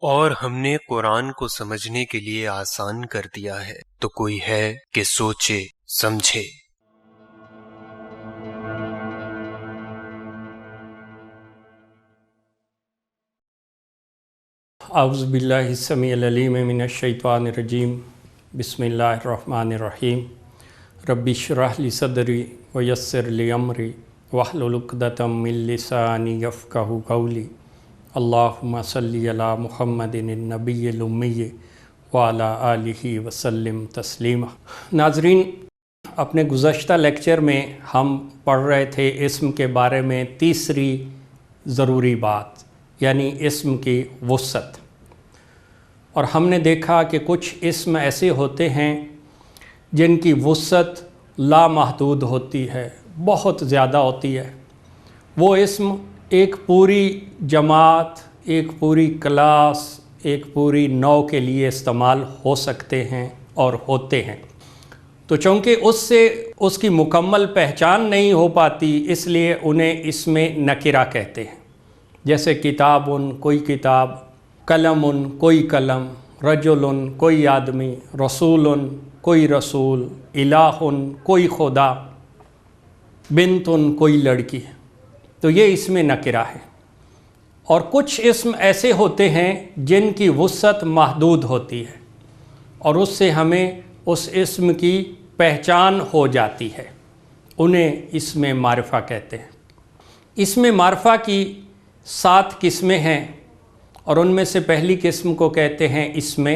اور ہم نے قرآن کو سمجھنے کے لیے آسان کر دیا ہے، تو کوئی ہے کہ سوچے سمجھے۔ اعوذ باللہ السمیع العلیم من الشیطان الرجیم، بسم اللہ الرحمن الرحیم۔ رب اشرح لی صدری ویسر لی امری واحلل عقدۃ من لسانی یفقہوا قولی۔ اللہم صلی علی محمد النبی الامی وعلی آلہ وسلم تسلیما۔ ناظرین، اپنے گزشتہ لیکچر میں ہم پڑھ رہے تھے اسم کے بارے میں تیسری ضروری بات، یعنی اسم کی وسعت، اور ہم نے دیکھا کہ کچھ اسم ایسے ہوتے ہیں جن کی وسعت لامحدود ہوتی ہے، بہت زیادہ ہوتی ہے۔ وہ اسم ایک پوری جماعت، ایک پوری کلاس، ایک پوری نوع کے لیے استعمال ہو سکتے ہیں اور ہوتے ہیں۔ تو چونکہ اس سے اس کی مکمل پہچان نہیں ہو پاتی، اس لیے انہیں اسم نکرہ کہتے ہیں۔ جیسے کتاب، کوئی کتاب، قلم، کوئی قلم، رجل، کوئی آدمی، رسول، کوئی رسول، الہ، کوئی خدا، بنت، کوئی لڑکی۔ تو یہ اسم نکرہ ہے۔ اور کچھ اسم ایسے ہوتے ہیں جن کی وسعت محدود ہوتی ہے اور اس سے ہمیں اس اسم کی پہچان ہو جاتی ہے، انہیں اسم معرفہ کہتے ہیں۔ اسم معرفہ کی 7 قسمیں ہیں، اور ان میں سے پہلی قسم کو کہتے ہیں اسم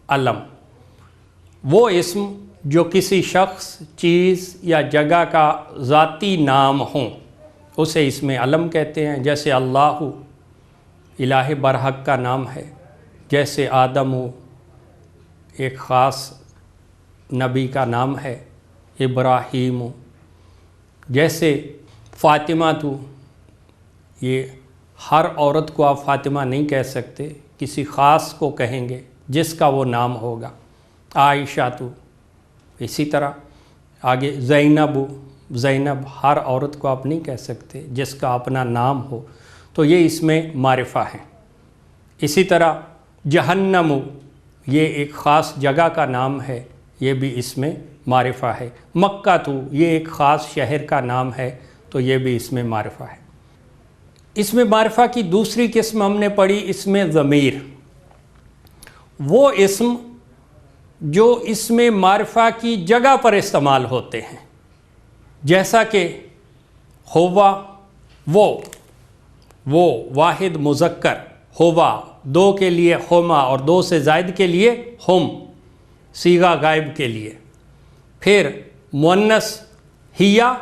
علم۔ وہ اسم جو کسی شخص، چیز یا جگہ کا ذاتی نام ہوں، اسے اسم علم کہتے ہیں۔ جیسے اللہ الہ برحق کا نام ہے، جیسے آدم ایک خاص نبی کا نام ہے، ابراہیم، جیسے فاطمہ، تو یہ ہر عورت کو آپ فاطمہ نہیں کہہ سکتے، کسی خاص کو کہیں گے جس کا وہ نام ہوگا۔ عائشہ، تو اسی طرح آگے زینب ہر عورت کو آپ نہیں کہہ سکتے جس کا اپنا نام ہو، تو یہ اسم معرفہ ہے۔ اسی طرح جہنم، یہ ایک خاص جگہ کا نام ہے، یہ بھی اسم معرفہ ہے۔ مکہ، تو یہ ایک خاص شہر کا نام ہے، تو یہ بھی اسم معرفہ ہے۔ اسم معرفہ کی دوسری قسم ہم نے پڑھی اسم ضمیر۔ وہ اسم جو اسم معرفہ کی جگہ پر استعمال ہوتے ہیں، جیسا کہ ہوا، وہ واحد مذکر، ہوا، 2 کے لیے ہما اور 2 سے زائد کے لیے ہم، صیغہ غائب کے لیے۔ پھر مؤنث ہیا،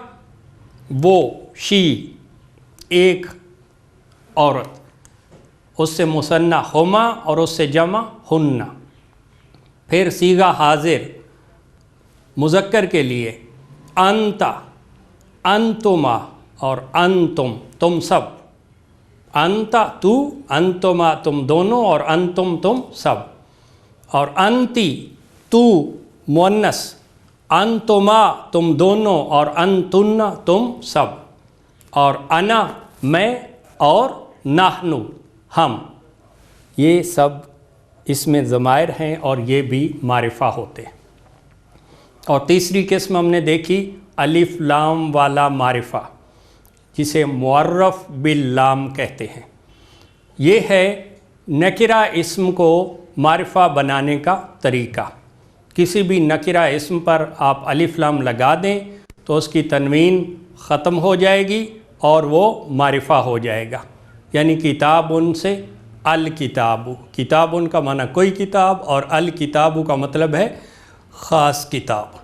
وہ، شی، ایک عورت، اس سے مثنی ہما اور اس سے جمع ہن۔ پھر صیغہ حاضر مذکر کے لیے انت، انتما اور انتم، تم سب۔ انت، تو، انتما، تم دونوں، اور انتم، تم سب۔ اور انتی، تو مؤنث، انتما، تم دونوں، اور انتن، تم سب۔ اور انا، میں، اور نحن، ہم۔ یہ سب اسم ضمائر ہیں اور یہ بھی معرفہ ہوتے ہیں۔ اور تیسری قسم ہم نے دیکھی الف لام والا معرفہ، جسے معرف باللام کہتے ہیں۔ یہ ہے نکرہ اسم کو معرفہ بنانے کا طریقہ۔ کسی بھی نکرہ اسم پر آپ الف لام لگا دیں تو اس کی تنوین ختم ہو جائے گی اور وہ معرفہ ہو جائے گا۔ یعنی کتاب سے الکتاب، کتاب کا معنی کوئی کتاب، اور الکتاب کا مطلب ہے خاص کتاب۔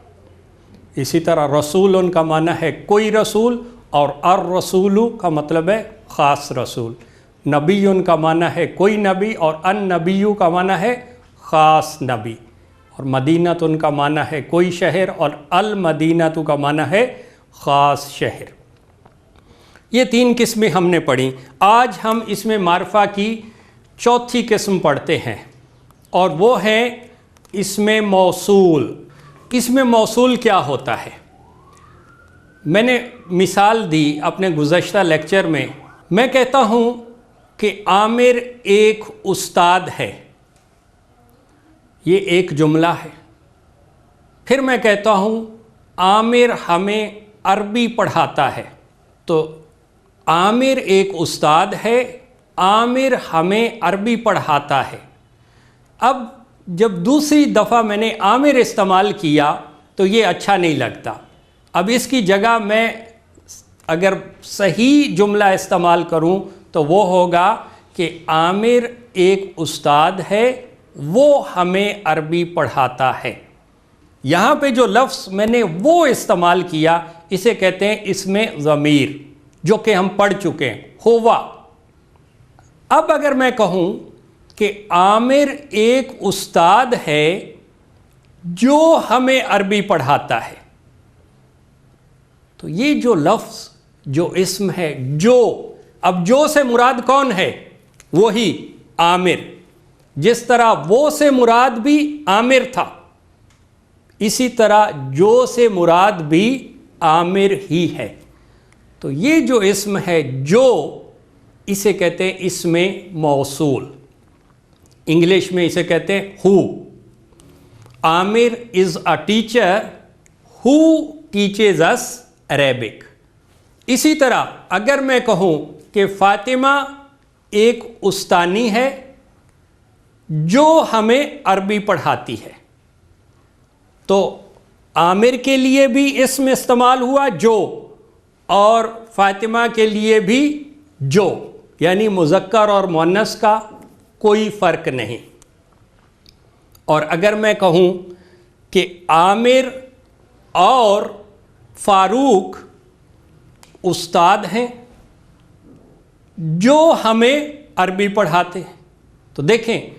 اسی طرح رسول کا معنی ہے کوئی رسول، اور الرسول کا مطلب ہے خاص رسول۔ نبی کا معنی ہے کوئی نبی، اور النبی کا معنی ہے خاص نبی۔ اور مدینہ کا معنی ہے کوئی شہر، اور المدینہ کا معنی ہے خاص شہر۔ یہ 3 قسمیں ہم نے پڑھی۔ آج ہم اسم معرفہ کی چوتھی قسم پڑھتے ہیں، اور وہ ہے اسم موصول۔ اسم موصول کیا ہوتا ہے؟ میں نے مثال دی اپنے گزشتہ لیکچر میں۔ میں کہتا ہوں کہ عامر ایک استاد ہے، یہ ایک جملہ ہے۔ پھر میں کہتا ہوں عامر ہمیں عربی پڑھاتا ہے، تو عامر ایک استاد ہے، عامر ہمیں عربی پڑھاتا ہے۔ اب جب دوسری دفعہ میں نے عامر استعمال کیا تو یہ اچھا نہیں لگتا۔ اب اس کی جگہ میں اگر صحیح جملہ استعمال کروں تو وہ ہوگا کہ عامر ایک استاد ہے، وہ ہمیں عربی پڑھاتا ہے۔ یہاں پہ جو لفظ میں نے وہ استعمال کیا اسے کہتے ہیں اسم ضمیر، جو کہ ہم پڑھ چکے ہیں، ہوا۔ اب اگر میں کہوں کہ عامر ایک استاد ہے جو ہمیں عربی پڑھاتا ہے، تو یہ جو لفظ، جو اسم ہے جو، اب جو سے مراد کون ہے؟ وہی عامر۔ جس طرح وہ سے مراد بھی عامر تھا، اسی طرح جو سے مراد بھی عامر ہی ہے۔ تو یہ جو اسم ہے جو، اسے کہتے ہیں اسم موصول، انگلش میں اسے کہتے ہیں ہو۔ Aamir is a teacher who teaches us Arabic. اسی طرح اگر میں کہوں کہ فاطمہ ایک استانی ہے جو ہمیں عربی پڑھاتی ہے، تو عامر کے لیے بھی اسم استعمال ہوا جو، اور فاطمہ کے لیے بھی جو، یعنی مذکر اور مؤنث کا کوئی فرق نہیں۔ اور اگر میں کہوں کہ عامر اور فاروق استاد ہیں جو ہمیں عربی پڑھاتے ہیں، تو دیکھیں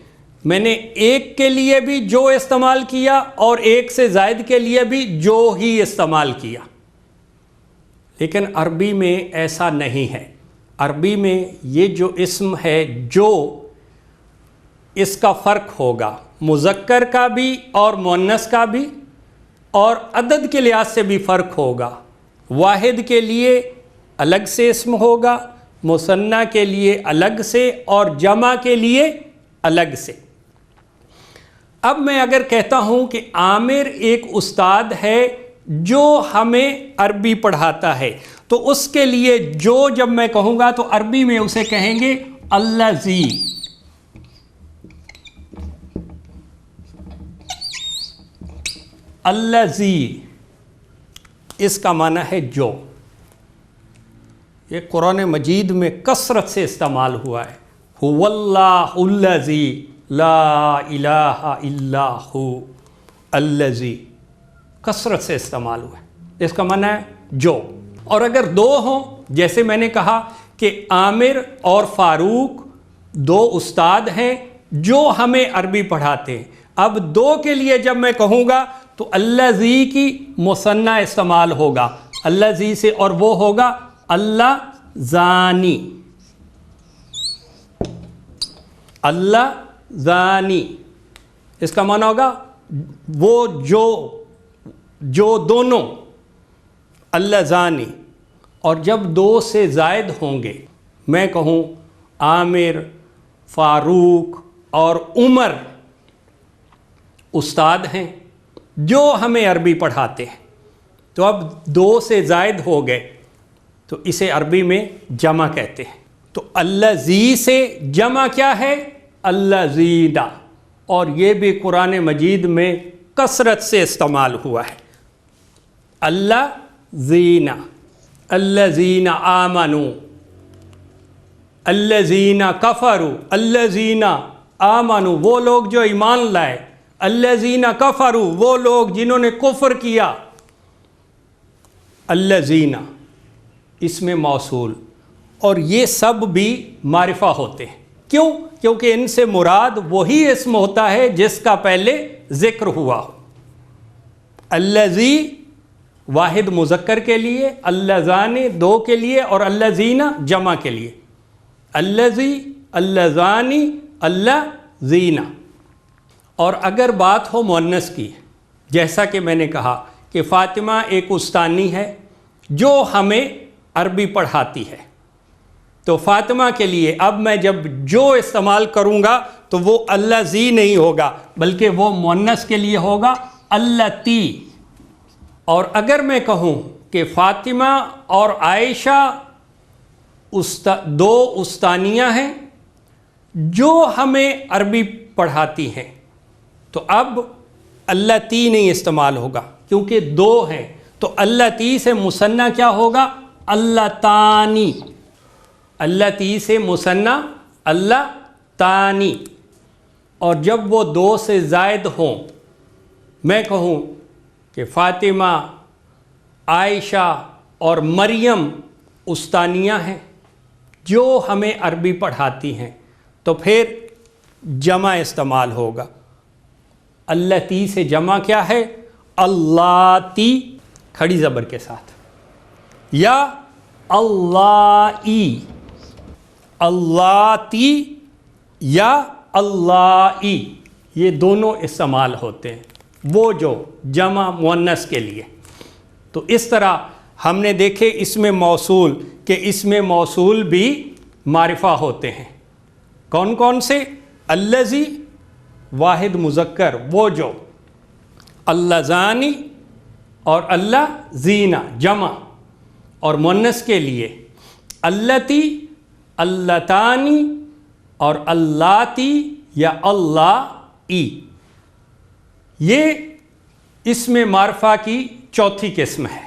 میں نے ایک کے لیے بھی جو استعمال کیا اور ایک سے زائد کے لیے بھی جو ہی استعمال کیا۔ لیکن عربی میں ایسا نہیں ہے۔ عربی میں یہ جو اسم ہے جو، اس کا فرق ہوگا، مذکر کا بھی اور مؤنث کا بھی، اور عدد کے لحاظ سے بھی فرق ہوگا۔ واحد کے لیے الگ سے اسم ہوگا، مثنی کے لیے الگ سے، اور جمع کے لیے الگ سے۔ اب میں اگر کہتا ہوں کہ عامر ایک استاد ہے جو ہمیں عربی پڑھاتا ہے، تو اس کے لیے جو جب میں کہوں گا تو عربی میں اسے کہیں گے الذی۔ الذی اس کا معنی ہے جو۔ یہ قرآن مجید میں کثرت سے استعمال ہوا ہے۔ هو اللہ الذی لا الہ الا ہو، الذی کثرت سے استعمال ہوا ہے۔ اس کا معنی ہے جو۔ اور اگر دو ہوں، جیسے میں نے کہا کہ عامر اور فاروق دو استاد ہیں جو ہمیں عربی پڑھاتے ہیں، اب دو کے لیے جب میں کہوں گا تو الذی کی مثنی استعمال ہوگا، الذی سے، اور وہ ہوگا اللہ زانی۔ اللہ زانی اس کا معنی ہوگا وہ جو دونوں، اللہ زانی۔ اور جب دو سے زائد ہوں گے، میں کہوں عامر، فاروق اور عمر استاد ہیں جو ہمیں عربی پڑھاتے ہیں، تو اب دو سے زائد ہو گئے تو اسے عربی میں جمع کہتے ہیں۔ تو الذی سے جمع کیا ہے؟ الذین، اور یہ بھی قرآن مجید میں کثرت سے استعمال ہوا ہے۔ الذین، الذین آمنوا، الذین کفروا، الذین آمنوا وہ لوگ جو ایمان لائے، الذین کفروا وہ لوگ جنہوں نے کفر کیا۔ الذین اسم موصول، اور یہ سب بھی معرفہ ہوتے ہیں۔ کیوں؟ کیونکہ ان سے مراد وہی اسم ہوتا ہے جس کا پہلے ذکر ہوا ہو۔ الذی واحد مذکر کے لیے، اللذان دو کے لیے، اور الذین جمع کے لیے۔ الذی، اللذانی، الذین۔ اور اگر بات ہو مؤنث کی، جیسا کہ میں نے کہا کہ فاطمہ ایک استانی ہے جو ہمیں عربی پڑھاتی ہے، تو فاطمہ کے لیے اب میں جب جو استعمال کروں گا تو وہ اللذی نہیں ہوگا بلکہ وہ مؤنث کے لیے ہوگا اللتی. اور اگر میں کہوں کہ فاطمہ اور عائشہ دو استانیہ ہیں جو ہمیں عربی پڑھاتی ہیں تو اب اللتی نہیں استعمال ہوگا کیونکہ دو ہیں. تو اللتی سے مثنیٰ کیا ہوگا؟ اللتانی. اللتی سے مثنیٰ اللتانی. اور جب وہ دو سے زائد ہوں، میں کہوں کہ فاطمہ، عائشہ اور مریم استانیہ ہیں جو ہمیں عربی پڑھاتی ہیں، تو پھر جمع استعمال ہوگا. اللتی سے جمع کیا ہے؟ اللاتی کھڑی زبر کے ساتھ، یا اللائی، اللاتی یا اللائی، یہ دونوں استعمال ہوتے ہیں وہ جو جمع مؤنث کے لیے. تو اس طرح ہم نے دیکھے اسم موصول کہ اسم موصول بھی معرفہ ہوتے ہیں. کون کون سے؟ اللذی واحد مذکر وہ جو، اللذانی اور اللذین جمع، اور مؤنث کے لیے اللتی، اللتانی اور اللاتی یا اللائی. یہ اسم معرفہ کی چوتھی قسم ہے.